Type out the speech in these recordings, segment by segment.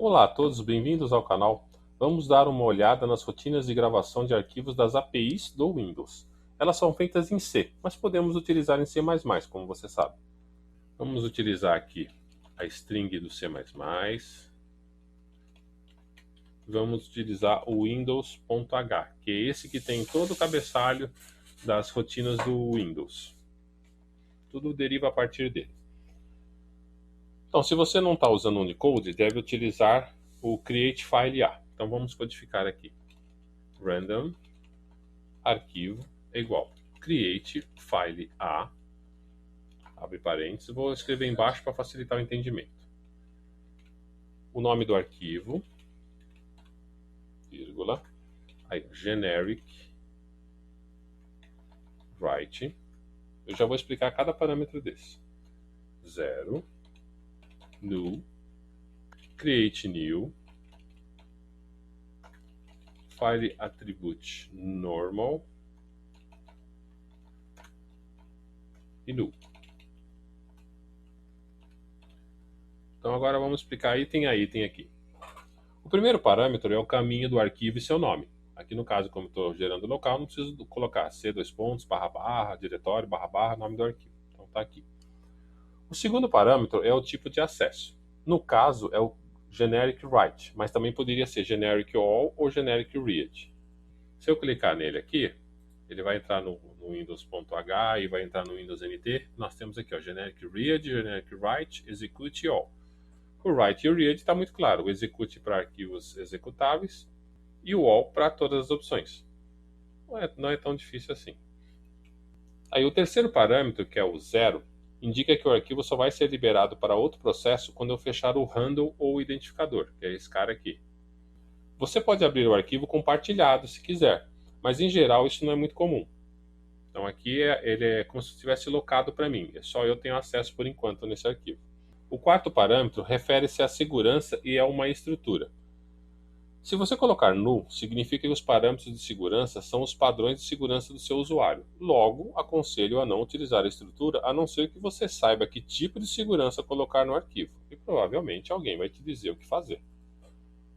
Olá a todos, bem-vindos ao canal. Vamos dar uma olhada nas rotinas de gravação de arquivos das APIs do Windows. Elas são feitas em C, mas podemos utilizar em C++, como você sabe. Vamos utilizar aqui a string do C++. Vamos utilizar o windows.h, que é esse que tem todo o cabeçalho das rotinas do Windows. Tudo deriva a partir dele. Então, se você não está usando o Unicode, deve utilizar o create file A. Então, vamos codificar aqui. Random arquivo é igual create file A, abre parênteses, vou escrever embaixo para facilitar o entendimento. O nome do arquivo, vírgula, aí generic write. Eu já vou explicar cada parâmetro desse. 0, new, create new, file attribute normal e null. Então agora vamos explicar item a item aqui. O primeiro parâmetro é o caminho do arquivo e seu nome. Aqui no caso, como estou gerando local, não preciso colocar C, dois pontos, barra, barra, diretório, barra, barra, nome do arquivo. Então está aqui. O segundo parâmetro é o tipo de acesso. No caso, é o generic write, mas também poderia ser generic all ou generic read. Se eu clicar nele aqui, ele vai entrar no windows.h e vai entrar no Windows NT. Nós temos aqui, ó, generic read, generic write, execute all. O write e o read está muito claro. O execute para arquivos executáveis e o all para todas as opções. Não é tão difícil assim. Aí o terceiro parâmetro, que é o 0, indica que o arquivo só vai ser liberado para outro processo quando eu fechar o handle ou o identificador, que é esse cara aqui. Você pode abrir o arquivo compartilhado se quiser, mas em geral isso não é muito comum. Então aqui ele é como se estivesse locado para mim, só eu tenho acesso por enquanto nesse arquivo. O quarto parâmetro refere-se à segurança e a uma estrutura. Se você colocar null, significa que os parâmetros de segurança são os padrões de segurança do seu usuário. Logo, aconselho a não utilizar a estrutura, a não ser que você saiba que tipo de segurança colocar no arquivo, e provavelmente alguém vai te dizer o que fazer.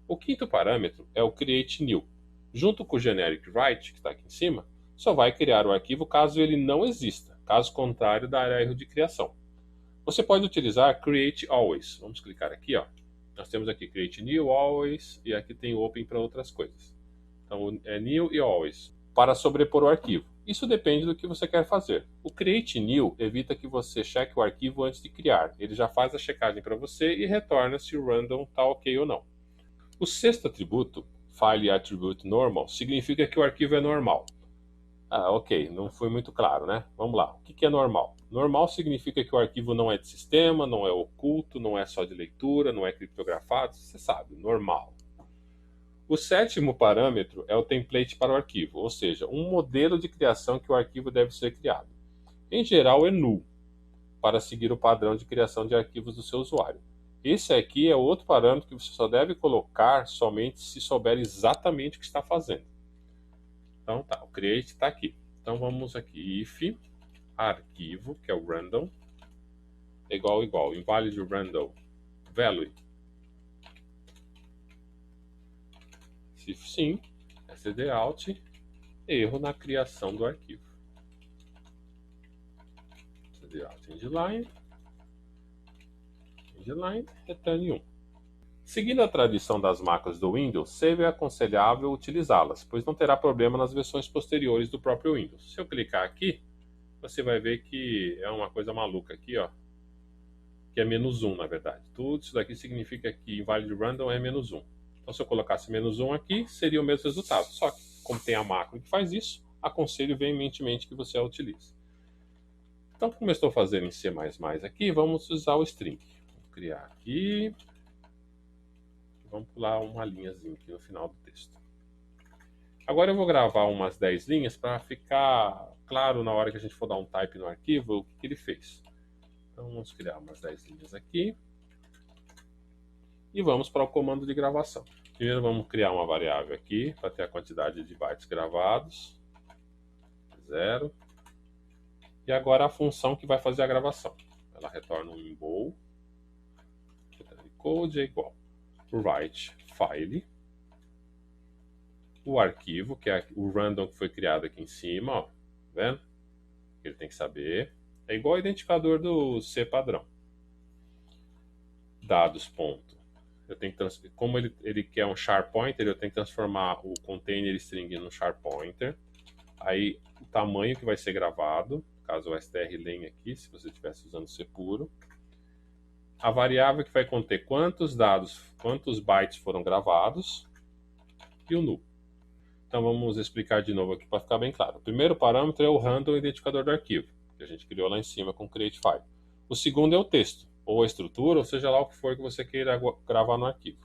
O quinto parâmetro é o create new. Junto com o generic write, que está aqui em cima, só vai criar o arquivo caso ele não exista, caso contrário dará erro de criação. Você pode utilizar create always. Vamos clicar aqui, ó. Nós temos aqui create new, always, e aqui tem open para outras coisas. Então é new e always, para sobrepor o arquivo. Isso depende do que você quer fazer. O create new evita que você cheque o arquivo antes de criar. Ele já faz a checagem para você e retorna se o random está ok ou não. O sexto atributo, file attribute normal, significa que o arquivo é normal. Ok, não foi muito claro, né? Vamos lá. O que é normal? Normal significa que o arquivo não é de sistema, não é oculto, não é só de leitura, não é criptografado, você sabe, normal. O sétimo parâmetro é o template para o arquivo, ou seja, um modelo de criação que o arquivo deve ser criado. Em geral é null, para seguir o padrão de criação de arquivos do seu usuário. Esse aqui é outro parâmetro que você só deve colocar somente se souber exatamente o que está fazendo. Então tá, o create está aqui. Então vamos aqui, if arquivo, que é o random, é igual, invalid random value. Se sim, stdout, erro na criação do arquivo. stdout endline, return 1. Seguindo a tradição das macros do Windows, sempre é aconselhável utilizá-las, pois não terá problema nas versões posteriores do próprio Windows. Se eu clicar aqui, você vai ver que é uma coisa maluca aqui, ó, que é -1 na verdade. Tudo isso daqui significa que invalid random é -1. Então se eu colocasse -1 aqui, seria o mesmo resultado. Só que, como tem a macro que faz isso, aconselho veementemente que você a utilize. Então, como eu estou fazendo em C++ aqui, vamos usar o string. Vou criar aqui. Vamos pular uma linhazinha aqui no final do texto. Agora eu vou gravar umas 10 linhas para ficar claro na hora que a gente for dar um type no arquivo o que ele fez. Então vamos criar umas 10 linhas aqui. E vamos para o comando de gravação. Primeiro vamos criar uma variável aqui para ter a quantidade de bytes gravados. 0. E agora a função que vai fazer a gravação. Ela retorna um bool. Code é igual write file, o arquivo, que é o random que foi criado aqui em cima, ó, tá vendo? Ele tem que saber. É igual ao identificador do C padrão. Dados, ponto. Eu tenho que como ele quer um char pointer, eu tenho que transformar o container string no char pointer. Aí o tamanho que vai ser gravado, caso o strlen aqui, se você estivesse usando C puro. A variável que vai conter quantos dados, quantos bytes foram gravados e o null. Então vamos explicar de novo aqui para ficar bem claro. O primeiro parâmetro é o random identificador do arquivo, que a gente criou lá em cima com createFile. O segundo é o texto, ou a estrutura, ou seja lá o que for que você queira gravar no arquivo.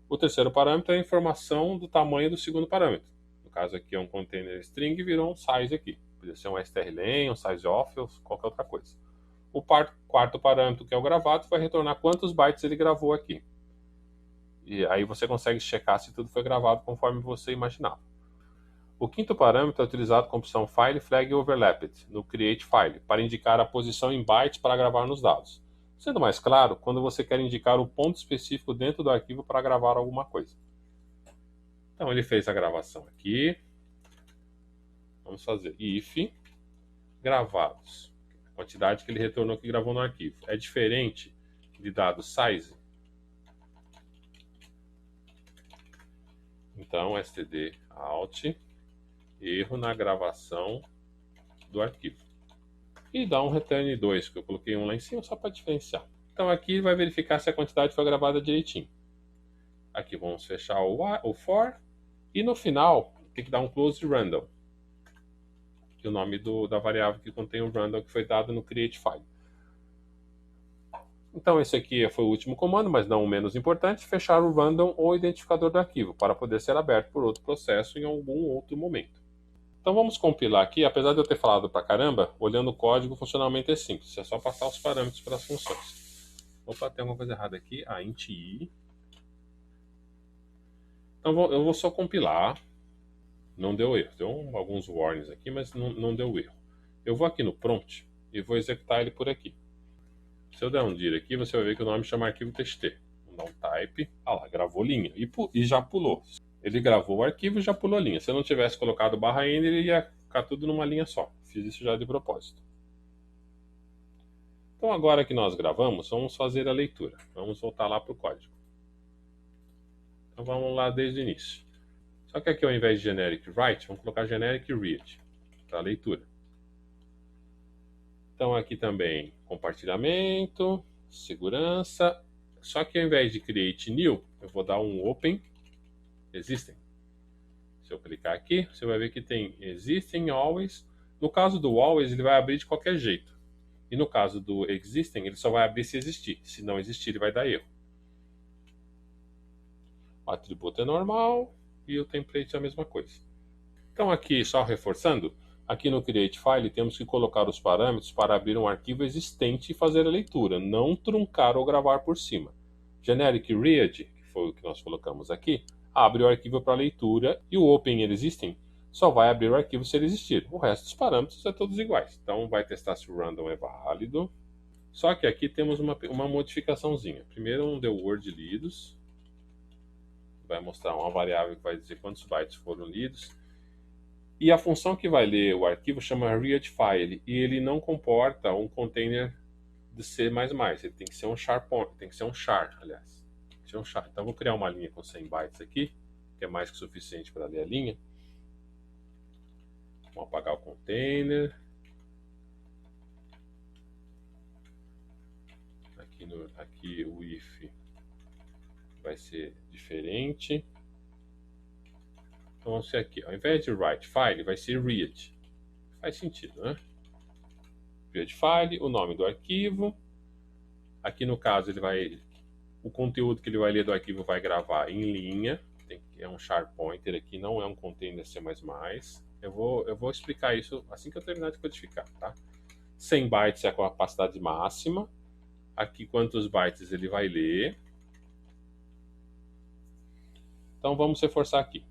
O terceiro parâmetro é a informação do tamanho do segundo parâmetro. No caso aqui é um container string e virou um size aqui. Podia ser um strlen, um sizeof ou qualquer outra coisa. O quarto parâmetro, que é o gravado, vai retornar quantos bytes ele gravou aqui. E aí você consegue checar se tudo foi gravado conforme você imaginava. O quinto parâmetro é utilizado com a opção File Flag Overlapped no createFile para indicar a posição em bytes para gravar nos dados. Sendo mais claro, quando você quer indicar o ponto específico dentro do arquivo para gravar alguma coisa. Então ele fez a gravação aqui. Vamos fazer if gravados. A quantidade que ele retornou que gravou no arquivo. É diferente de dado size. Então std out erro na gravação do arquivo. E dá um return 2, que eu coloquei um lá em cima só para diferenciar. Então aqui vai verificar se a quantidade foi gravada direitinho. Aqui vamos fechar o for. E no final tem que dar um close random, que é o nome da variável que contém o random que foi dado no createFile. Então esse aqui foi o último comando, mas não o menos importante, fechar o random ou identificador do arquivo, para poder ser aberto por outro processo em algum outro momento. Então vamos compilar aqui, apesar de eu ter falado pra caramba, olhando o código, o funcionamento é simples, é só passar os parâmetros para as funções. Opa, tem alguma coisa errada aqui, int i. Então eu vou só compilar, não deu erro, deu alguns warnings aqui, mas não deu erro. Eu vou aqui no prompt e vou executar ele por aqui. Se eu der um dir aqui, você vai ver que o nome chama arquivo txt. Vou dar um type, lá, gravou linha, e já pulou. Ele gravou o arquivo e já pulou a linha. Se eu não tivesse colocado /n, ele ia ficar tudo numa linha só. Fiz isso já de propósito. Então agora que nós gravamos, vamos fazer a leitura. Vamos voltar lá para o código. Então vamos lá desde o início. Só que aqui ao invés de generic write, vamos colocar generic read, para a leitura. Então aqui também compartilhamento, segurança. Só que ao invés de create new, eu vou dar um open existing. Se eu clicar aqui, você vai ver que tem existing, always. No caso do always, ele vai abrir de qualquer jeito. E no caso do existing, ele só vai abrir se existir. Se não existir, ele vai dar erro. O atributo é normal e o template é a mesma coisa. Então aqui, só reforçando, aqui no createFile temos que colocar os parâmetros para abrir um arquivo existente e fazer a leitura, não truncar ou gravar por cima. Generic read, que foi o que nós colocamos aqui, abre o arquivo para leitura e o open existing só vai abrir o arquivo se ele existir. O resto dos parâmetros é todos iguais. Então vai testar se o random é válido. Só que aqui temos uma modificaçãozinha. Primeiro um deu word lidos. Vai mostrar uma variável que vai dizer quantos bytes foram lidos. E a função que vai ler o arquivo chama readFile. E ele não comporta um container de C++. Ele tem que ser um char, aliás. Um char. Então vou criar uma linha com 100 bytes aqui, que é mais que suficiente para ler a linha. Vamos apagar o container. Aqui o if vai ser diferente. Então vamos ser aqui, ao invés de write file, vai ser read. Faz sentido, né? Read file, o nome do arquivo. Aqui no caso o conteúdo que ele vai ler do arquivo vai gravar em linha. É um char pointer aqui, não é um container C++. Eu vou explicar isso assim que eu terminar de codificar, tá? 100 bytes é a capacidade máxima. Aqui quantos bytes ele vai ler. Então vamos reforçar aqui.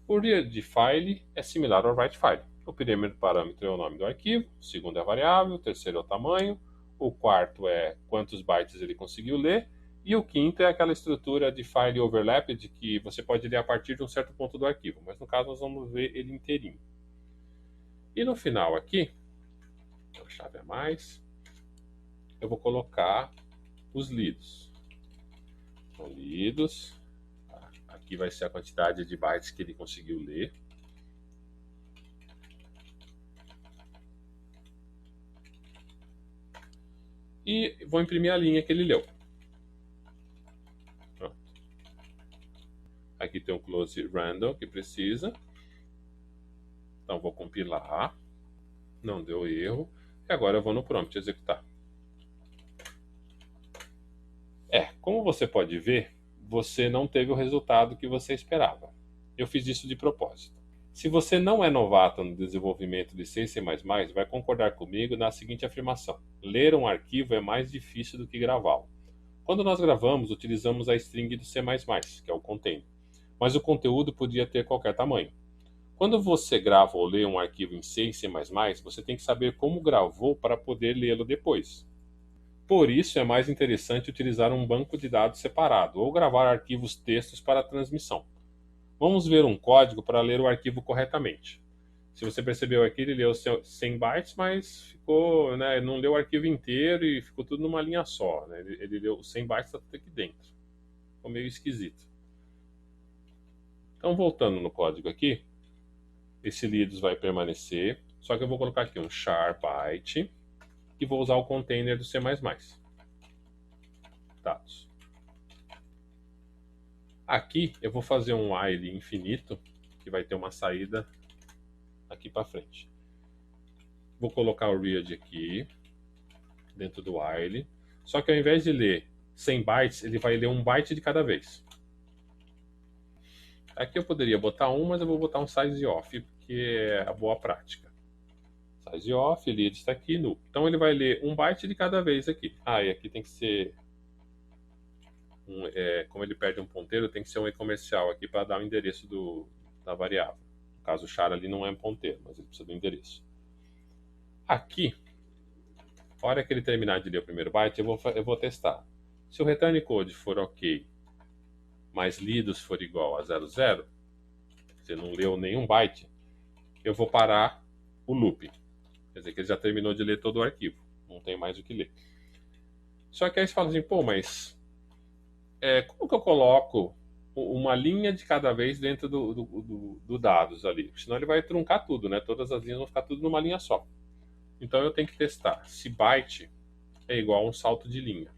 O readFile é similar ao writeFile. O primeiro parâmetro é o nome do arquivo, o segundo é a variável, o terceiro é o tamanho, o quarto é quantos bytes ele conseguiu ler, E o quinto é aquela estrutura de file overlapped que você pode ler a partir de um certo ponto do arquivo, mas no caso nós vamos ver ele inteirinho. E no final aqui, a chave a mais, eu vou colocar os lidos. Então, lidos, aqui vai ser a quantidade de bytes que ele conseguiu ler. E vou imprimir a linha que ele leu. Pronto. Aqui tem um close random que precisa. Então vou compilar. Não deu erro. E agora eu vou no prompt executar. Como você pode ver, você não teve o resultado que você esperava. Eu fiz isso de propósito. Se você não é novato no desenvolvimento de C e C++, vai concordar comigo na seguinte afirmação: ler um arquivo é mais difícil do que gravá-lo. Quando nós gravamos, utilizamos a string do C++, que é o container, mas o conteúdo podia ter qualquer tamanho. Quando você grava ou lê um arquivo em C e C++, você tem que saber como gravou para poder lê-lo depois. Por isso, é mais interessante utilizar um banco de dados separado ou gravar arquivos textos para transmissão. Vamos ver um código para ler o arquivo corretamente. Se você percebeu aqui, ele leu 100 bytes, mas ficou, não leu o arquivo inteiro e ficou tudo numa linha só. Ele leu 100 bytes, está tudo aqui dentro. Ficou meio esquisito. Então, voltando no código aqui, esse lidos vai permanecer, só que eu vou colocar aqui um char byte e vou usar o container do C++. Dados. Aqui eu vou fazer um while infinito, que vai ter uma saída aqui para frente. Vou colocar o read aqui, dentro do while. Só que ao invés de ler 100 bytes, ele vai ler 1 byte de cada vez. Aqui eu poderia botar 1, mas eu vou botar um size off, porque é a boa prática. Size off, read está aqui, null. Então ele vai ler 1 byte de cada vez aqui. E aqui tem que ser... como ele perde um ponteiro, tem que ser um e-comercial aqui para dar o endereço da variável. No caso, o char ali não é um ponteiro, mas ele precisa do endereço. Aqui, na hora que ele terminar de ler o primeiro byte, eu vou testar. Se o return code for ok, mas lidos for igual a 00, você não leu nenhum byte, eu vou parar o loop. Quer dizer que ele já terminou de ler todo o arquivo, não tem mais o que ler. Só que aí você fala assim, pô, mas como que eu coloco uma linha de cada vez dentro do dados ali? Senão ele vai truncar tudo, né? Todas as linhas vão ficar tudo numa linha só. Então eu tenho que testar se byte é igual a um salto de linha.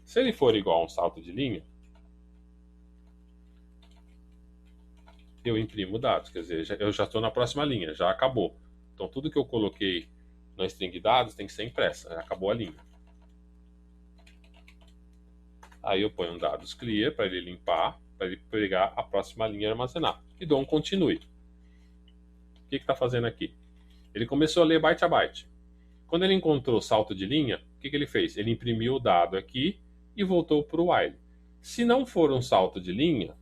Se ele for igual a um salto de linha, eu imprimo dados, quer dizer, eu já estou na próxima linha, já acabou. Então tudo que eu coloquei na string dados tem que ser impressa, acabou a linha. Aí eu ponho um dados clear para ele limpar, para ele pegar a próxima linha e armazenar. E dou um continue. O que está fazendo aqui? Ele começou a ler byte a byte. Quando ele encontrou salto de linha, o que ele fez? Ele imprimiu o dado aqui e voltou para o while. Se não for um salto de linha,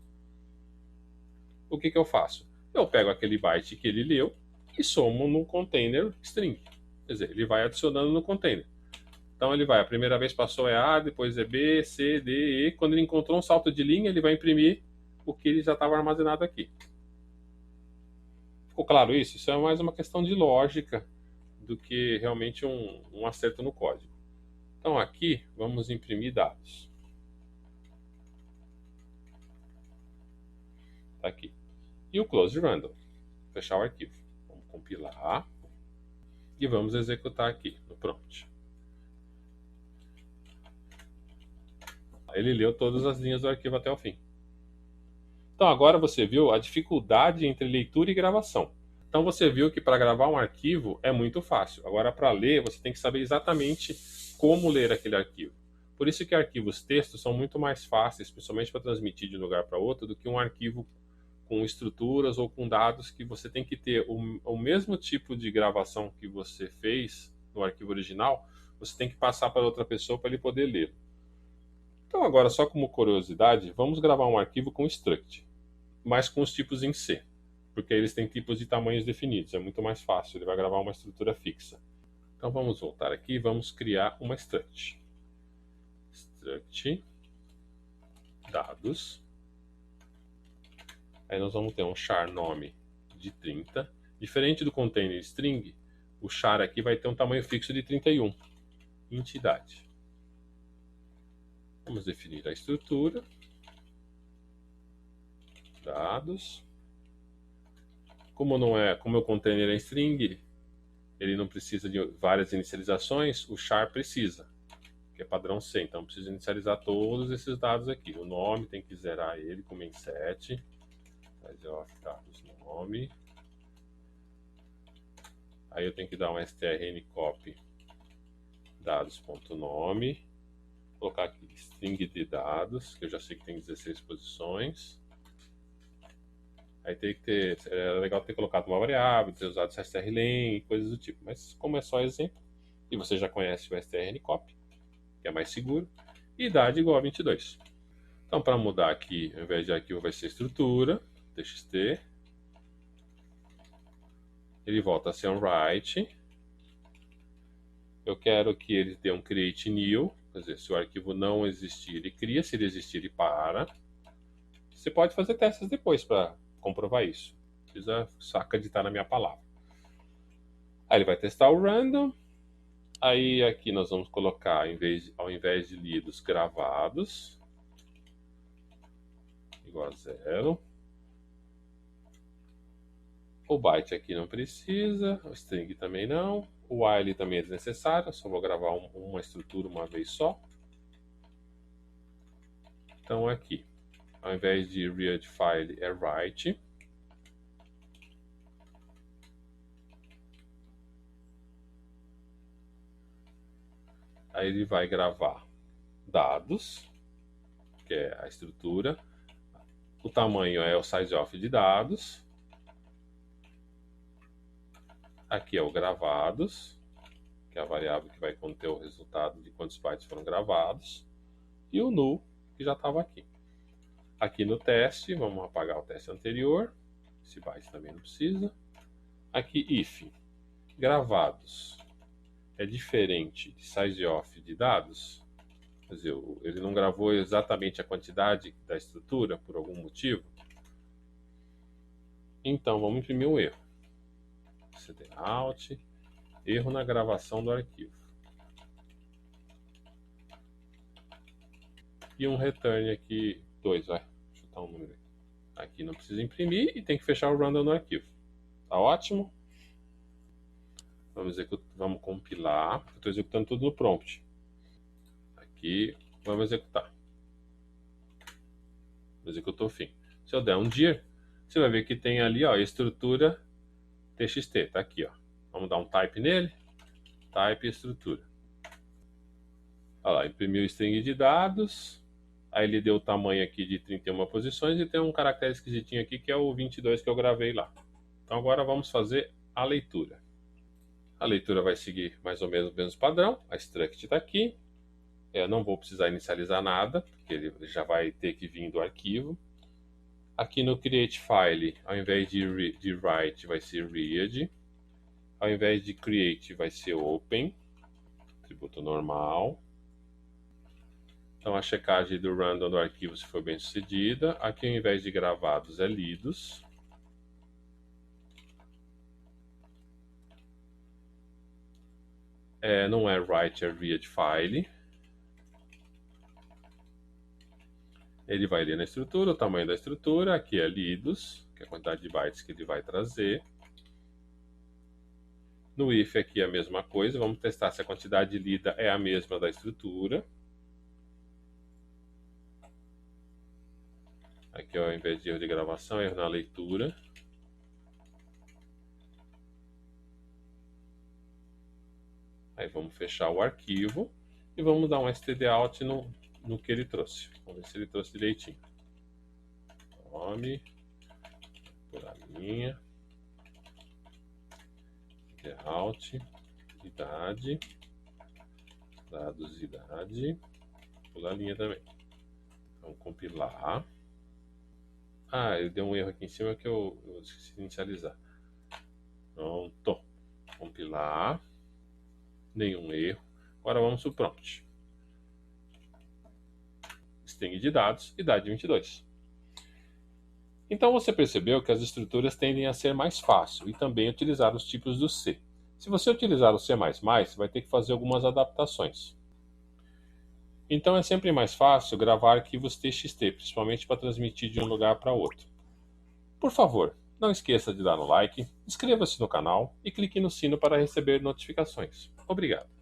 o que eu faço? Eu pego aquele byte que ele leu e somo no container string. Quer dizer, ele vai adicionando no container. Então ele vai, a primeira vez passou A, depois é B, C, D, E. Quando ele encontrou um salto de linha, ele vai imprimir o que ele já estava armazenado aqui. Ficou claro isso? Isso é mais uma questão de lógica do que realmente um acerto no código. Então aqui, vamos imprimir dados. Tá aqui. E o close random. Fechar o arquivo. Vamos compilar. E vamos executar aqui no prompt. Ele leu todas as linhas do arquivo até o fim. Então agora você viu a dificuldade entre leitura e gravação. Então você viu que para gravar um arquivo é muito fácil. Agora para ler você tem que saber exatamente como ler aquele arquivo. Por isso que arquivos textos são muito mais fáceis, principalmente para transmitir de um lugar para outro, do que um arquivo com estruturas ou com dados que você tem que ter o mesmo tipo de gravação que você fez no arquivo original, você tem que passar para outra pessoa para ele poder ler. Então agora, só como curiosidade, vamos gravar um arquivo com struct, mas com os tipos em C, porque eles têm tipos de tamanhos definidos, é muito mais fácil, ele vai gravar uma estrutura fixa. Então vamos voltar aqui e vamos criar uma struct. struct dados. Aí nós vamos ter um char nome de 30. Diferente do container string, o char aqui vai ter um tamanho fixo de 31. Entidade. Vamos definir a estrutura. Dados. Como o container é string, ele não precisa de várias inicializações, o char precisa, que é padrão 100. Então precisa inicializar todos esses dados aqui. O nome tem que zerar ele com main7. Dados nome. Aí eu tenho que dar um strncopy dados.nome. Colocar aqui string de dados, que eu já sei que tem 16 posições. Aí tem que ter, é legal ter colocado uma variável, ter usado strlen e coisas do tipo. Mas como é só exemplo, e você já conhece o strncopy, que é mais seguro, idade igual a 22. Então, para mudar aqui, ao invés de arquivo vai ser estrutura, txt. Ele volta a ser um write. Eu quero que ele dê um create new, quer dizer, se o arquivo não existir, ele cria, se ele existir, ele para. Você pode fazer testes depois para comprovar isso. Não precisa só acreditar na minha palavra. Aí ele vai testar o random. Aí aqui nós vamos colocar, ao invés de lidos, gravados. Igual a 0. O byte aqui não precisa, o string também não. O while também é desnecessário, só vou gravar uma estrutura uma vez só. Então aqui, ao invés de read file, é write. Aí ele vai gravar dados, que é a estrutura. O tamanho é o sizeof de dados. Aqui é o gravados, que é a variável que vai conter o resultado de quantos bytes foram gravados. E o null, que já estava aqui. Aqui no teste, vamos apagar o teste anterior. Esse byte também não precisa. Aqui, if. Gravados é diferente de sizeof de dados. Quer dizer, ele não gravou exatamente a quantidade da estrutura, por algum motivo. Então, vamos imprimir um erro. cd_out, erro na gravação do arquivo. E um return aqui, 2, vai. Deixa eu chutar um número aqui. Aqui não precisa imprimir e tem que fechar o random no arquivo. Tá ótimo? Vamos compilar. Eu estou executando tudo no prompt. Aqui, vamos executar. Executou o fim. Se eu der um dir, você vai ver que tem ali, ó, estrutura txt. Tá aqui, ó. Vamos dar um type nele. Type estrutura. Olha lá, imprimiu o string de dados. Aí ele deu o tamanho aqui de 31 posições e tem um caractere esquisitinho aqui que é o 22 que eu gravei lá. Então agora vamos fazer a leitura. A leitura vai seguir mais ou menos o mesmo padrão. A struct está aqui. Eu não vou precisar inicializar nada, porque ele já vai ter que vir do arquivo. Aqui no create file, ao invés de write, vai ser read. Ao invés de create, vai ser open. Atributo normal. Então a checagem do random do arquivo se foi bem sucedida. Aqui ao invés de gravados é lidos. Não é write, é read file. Ele vai ler na estrutura, o tamanho da estrutura. Aqui é lidos, que é a quantidade de bytes que ele vai trazer. No if aqui é a mesma coisa. Vamos testar se a quantidade lida é a mesma da estrutura. Aqui, ao invés de erro de gravação, erro na leitura. Aí vamos fechar o arquivo e vamos dar um stdout no que ele trouxe. Vamos ver se ele trouxe direitinho. Nome, por a linha, stdout, idade, dados idade, por a linha também. Vamos compilar. Ele deu um erro aqui em cima que eu esqueci de inicializar. Pronto. Compilar. Nenhum erro. Agora vamos para o prompt. string de dados, idade 22. Então você percebeu que as estruturas tendem a ser mais fácil e também utilizar os tipos do C. Se você utilizar o C++, vai ter que fazer algumas adaptações. Então é sempre mais fácil gravar arquivos TXT, principalmente para transmitir de um lugar para outro. Por favor, não esqueça de dar um like, inscreva-se no canal e clique no sino para receber notificações. Obrigado.